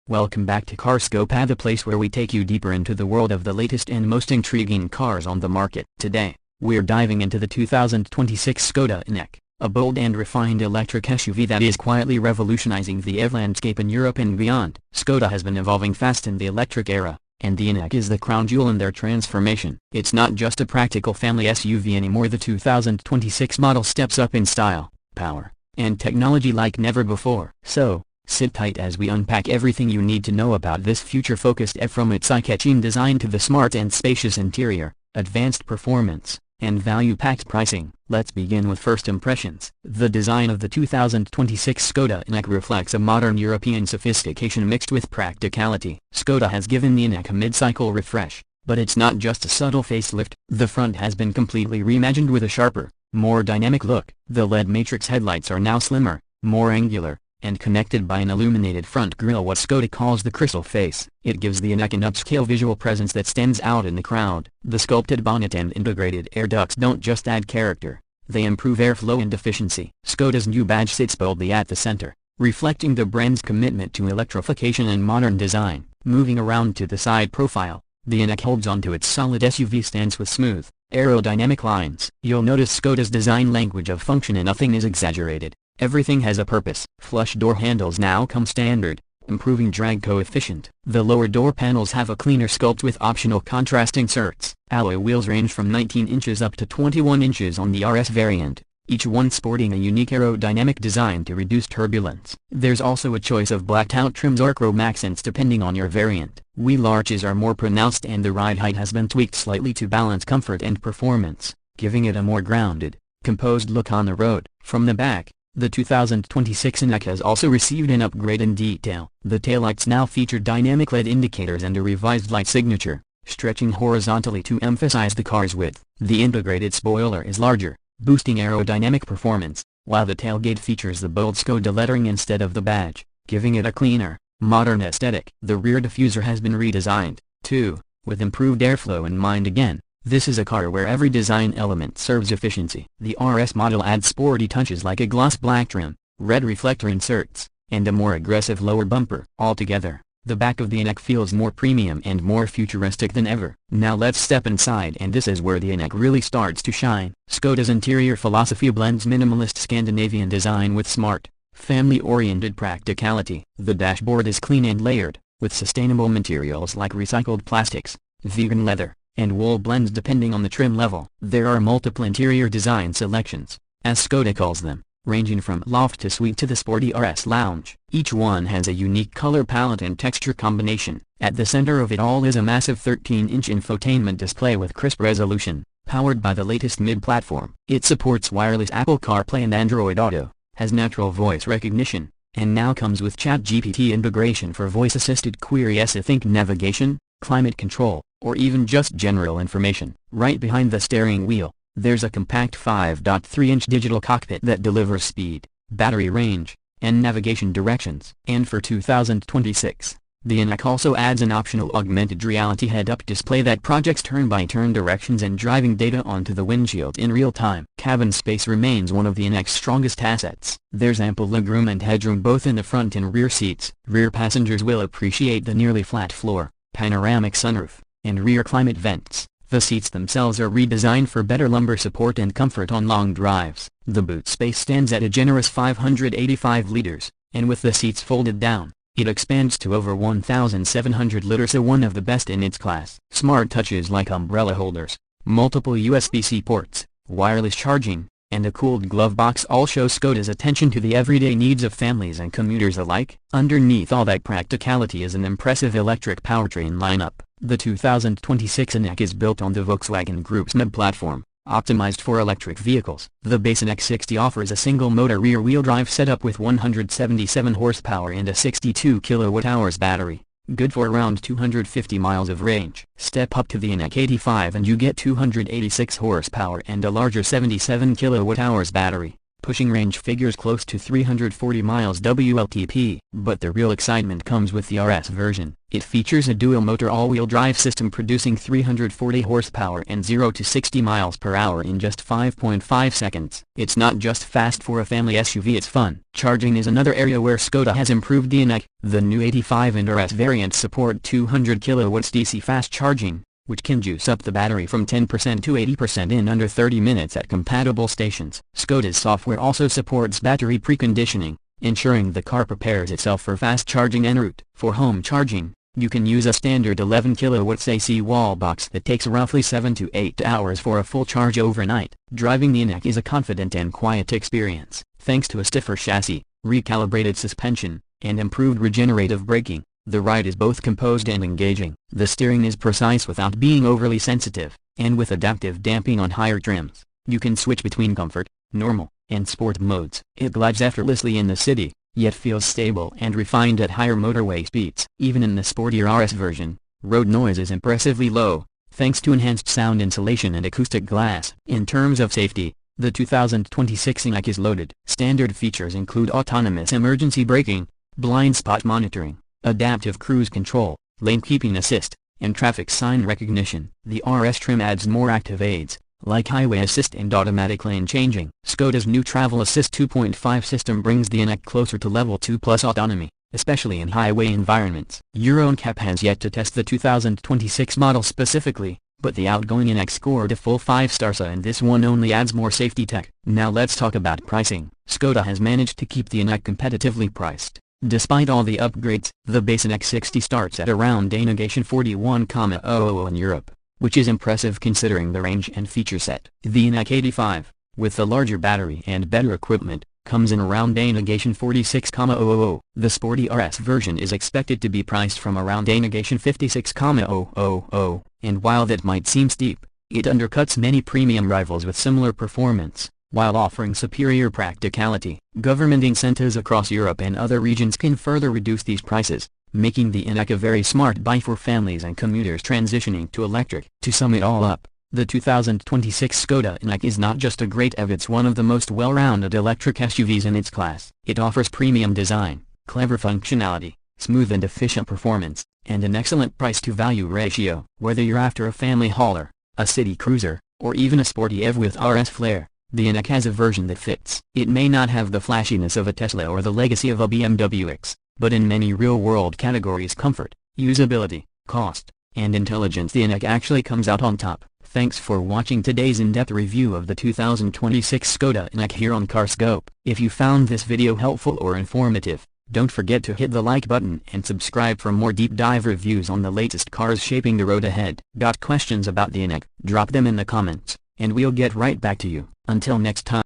Welcome back to Carscope, the place where we take you deeper into the world of the latest and most intriguing cars on the market. Today, we're diving into the 2026 Skoda Enyaq, a bold and refined electric SUV that is quietly revolutionizing the EV landscape in Europe and beyond. Skoda has been evolving fast in the electric era, and the Enyaq is the crown jewel in their transformation. It's not just a practical family SUV anymore. The 2026 model steps up in style, power, and technology like never before. So, sit tight as we unpack everything you need to know about this future-focused EV, from its eye-catching design to the smart and spacious interior, advanced performance, and value-packed pricing. Let's begin with first impressions. The design of the 2026 Skoda Enyaq reflects a modern European sophistication mixed with practicality. Skoda has given the Enyaq a mid-cycle refresh, but it's not just a subtle facelift. The front has been completely reimagined with a sharper, more dynamic look. The LED matrix headlights are now slimmer, more angular, and connected by an illuminated front grille, what Skoda calls the crystal face. It gives the Enyaq an upscale visual presence that stands out in the crowd. The sculpted bonnet and integrated air ducts don't just add character, they improve airflow and efficiency. Skoda's new badge sits boldly at the center, reflecting the brand's commitment to electrification and modern design. Moving around to the side profile, the Enyaq holds onto its solid SUV stance with smooth, aerodynamic lines. You'll notice Skoda's design language of function, and nothing is exaggerated. Everything has a purpose. Flush door handles now come standard, improving drag coefficient. The lower door panels have a cleaner sculpt with optional contrast inserts. Alloy wheels range from 19 inches up to 21 inches on the RS variant, each one sporting a unique aerodynamic design to reduce turbulence. There's also a choice of blacked-out trims or chrome accents depending on your variant. Wheel arches are more pronounced and the ride height has been tweaked slightly to balance comfort and performance, giving it a more grounded, composed look on the road. From the back, the 2026 Enyaq has also received an upgrade in detail. The taillights now feature dynamic LED indicators and a revised light signature, stretching horizontally to emphasize the car's width. The integrated spoiler is larger, boosting aerodynamic performance, while the tailgate features the bold Skoda lettering instead of the badge, giving it a cleaner, modern aesthetic. The rear diffuser has been redesigned, too, with improved airflow in mind again. This is a car where every design element serves efficiency. The RS model adds sporty touches like a gloss black trim, red reflector inserts, and a more aggressive lower bumper. Altogether, the back of the Enyaq feels more premium and more futuristic than ever. Now let's step inside, and this is where the Enyaq really starts to shine. Skoda's interior philosophy blends minimalist Scandinavian design with smart, family-oriented practicality. The dashboard is clean and layered, with sustainable materials like recycled plastics, vegan leather, and wool blends depending on the trim level. There are multiple interior design selections, as Skoda calls them, ranging from loft to suite to the sporty RS lounge. Each one has a unique color palette and texture combination. At the center of it all is a massive 13-inch infotainment display with crisp resolution, powered by the latest mid-platform. It supports wireless Apple CarPlay and Android Auto, has natural voice recognition, and now comes with ChatGPT integration for voice-assisted queries, think navigation, climate control, or even just general information. Right behind the steering wheel, there's a compact 5.3-inch digital cockpit that delivers speed, battery range, and navigation directions. And for 2026, the Enyaq also adds an optional augmented reality head-up display that projects turn-by-turn directions and driving data onto the windshield in real time. Cabin space remains one of the Enyaq's strongest assets. There's ample legroom and headroom both in the front and rear seats. Rear passengers will appreciate the nearly flat floor, panoramic sunroof, and rear climate vents. The seats themselves are redesigned for better lumbar support and comfort on long drives. The boot space stands at a generous 585 liters, and with the seats folded down, it expands to over 1,700 liters, so one of the best in its class. Smart touches like umbrella holders, multiple USB-C ports, wireless charging, and a cooled glove box all show Skoda's attention to the everyday needs of families and commuters alike. Underneath all that practicality is an impressive electric powertrain lineup. The 2026 Enyaq is built on the Volkswagen Group's MIB platform, optimized for electric vehicles. The base Enyaq 60 offers a single-motor rear-wheel drive setup with 177 horsepower and a 62 kWh battery, good for around 250 miles of range. Step up to the Enyaq 85 and you get 286 horsepower and a larger 77 kWh battery, pushing range figures close to 340 miles WLTP. But the real excitement comes with the RS version. It features a dual-motor all-wheel drive system producing 340 horsepower and 0 to 60 miles per hour in just 5.5 seconds. It's not just fast for a family SUV, it's fun. Charging is another area where Skoda has improved the Enyaq. The new 85 and RS variants support 200 kilowatts DC fast charging, which can juice up the battery from 10% to 80% in under 30 minutes at compatible stations. Skoda's software also supports battery preconditioning, ensuring the car prepares itself for fast charging en route. For home charging, you can use a standard 11 kilowatts AC wall box that takes roughly 7 to 8 hours for a full charge overnight. Driving the Enyaq is a confident and quiet experience, thanks to a stiffer chassis, recalibrated suspension, and improved regenerative braking. The ride is both composed and engaging. The steering is precise without being overly sensitive, and with adaptive damping on higher trims, you can switch between comfort, normal, and sport modes. It glides effortlessly in the city, yet feels stable and refined at higher motorway speeds. Even in the sportier RS version, road noise is impressively low, thanks to enhanced sound insulation and acoustic glass. In terms of safety, the 2026 Enyaq is loaded. Standard features include autonomous emergency braking, blind spot monitoring, adaptive cruise control, lane keeping assist, and traffic sign recognition. The RS trim adds more active aids, like highway assist and automatic lane changing. Skoda's new Travel Assist 2.5 system brings the Enyaq closer to level 2 plus autonomy, especially in highway environments. Euro NCAP has yet to test the 2026 model specifically, but the outgoing Enyaq scored a full 5 stars, and this one only adds more safety tech. Now let's talk about pricing. Skoda has managed to keep the Enyaq competitively priced. Despite all the upgrades, the base Enyaq 60 starts at around Dänischen 41,000 in Europe, which is impressive considering the range and feature set. The Enyaq 85, with the larger battery and better equipment, comes in around Dänischen 46,000. The sporty RS version is expected to be priced from around Dänischen 56,000, and while that might seem steep, it undercuts many premium rivals with similar performance, while offering superior practicality. Government incentives across Europe and other regions can further reduce these prices, making the Enyaq a very smart buy for families and commuters transitioning to electric. To sum it all up, the 2026 Skoda Enyaq is not just a great EV, it's one of the most well-rounded electric SUVs in its class. It offers premium design, clever functionality, smooth and efficient performance, and an excellent price-to-value ratio. Whether you're after a family hauler, a city cruiser, or even a sporty EV with RS flair, the Enyaq has a version that fits. It may not have the flashiness of a Tesla or the legacy of a BMW X, but in many real-world categories, comfort, usability, cost, and intelligence, the Enyaq actually comes out on top. Thanks for watching today's in-depth review of the 2026 Skoda Enyaq here on CarScope. If you found this video helpful or informative, don't forget to hit the like button and subscribe for more deep dive reviews on the latest cars shaping the road ahead. Got questions about the Enyaq? Drop them in the comments, and we'll get right back to you. Until next time.